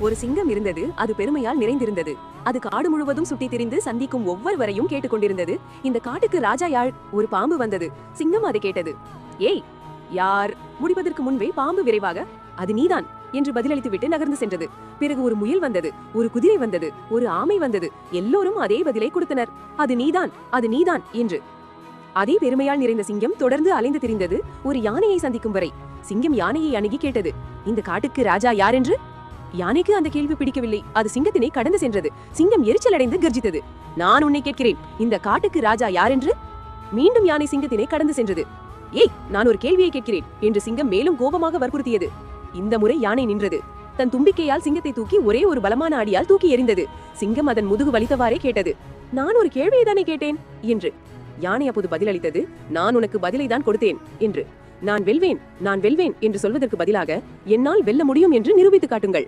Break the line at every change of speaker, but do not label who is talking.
ஒரு சிங்கம் இருந்தது. அது பெருமையால் நிறைந்திருந்தது. அது காடு முழுவதும் சுட்டி திரிந்து சந்திக்கும் ஒவ்வொருவரையும் கேட்டுக்கொண்டிருந்தது. இந்த காட்டுக்கு ராஜா யார்? ஒரு பாம்பு வந்தது. சிங்கம் அதை கேட்டது. ஏய், யார்? முடிப்பதற்கு முன்பே பாம்பு விரைவாக, அது நீதான் என்று பதிலளித்துவிட்டு நகர்ந்து சென்றது. பிறகு ஒரு முயல் வந்தது, ஒரு குதிரை வந்தது, ஒரு ஆமை வந்தது. எல்லோரும் அதே பதிலை கொடுத்தனர். அது நீதான், அது நீதான் என்று. அதே பெருமையால் நிறைந்த சிங்கம் தொடர்ந்து அலைந்து திரிந்தது, ஒரு யானையை சந்திக்கும் வரை. சிங்கம் யானையை அணுகி கேட்டது, இந்த காட்டுக்கு ராஜா யார் என்று. யானைக்கு அந்த கேள்வி பிடிக்கவில்லை. அது சிங்கத்தினை கடந்து சென்றது. சிங்கம் எரிச்சல் அடைந்து கர்ஜித்தது. நான் உன்னை கேட்கிறேன், இந்த காட்டுக்கு ராஜா யார் என்று. மீண்டும் யானை சிங்கத்தினை கடந்து சென்றது. ஏய், நான் ஒரு கேள்வியை கேட்கிறேன் என்று சிங்கம் மேலும் கோபமாக வற்புறுத்தியது. இந்த முறை யானை நின்றது. தன் தும்பிக்கையால் சிங்கத்தை தூக்கி ஒரே ஒரு பலமான அடியால் தூக்கி எறிந்தது. சிங்கம் அதன் முதுகு வலித்தவாறே கேட்டது, நான் ஒரு கேள்வியை தானே கேட்டேன் என்று. யானை அப்போது பதிலளித்தது, நான் உனக்கு பதிலை தான் கொடுத்தேன் என்று. நான் வெல்வேன், நான் வெல்வேன் என்று சொல்வதற்கு பதிலாக, என்னால் வெல்ல முடியும் என்று நிரூபித்து காட்டுங்கள்.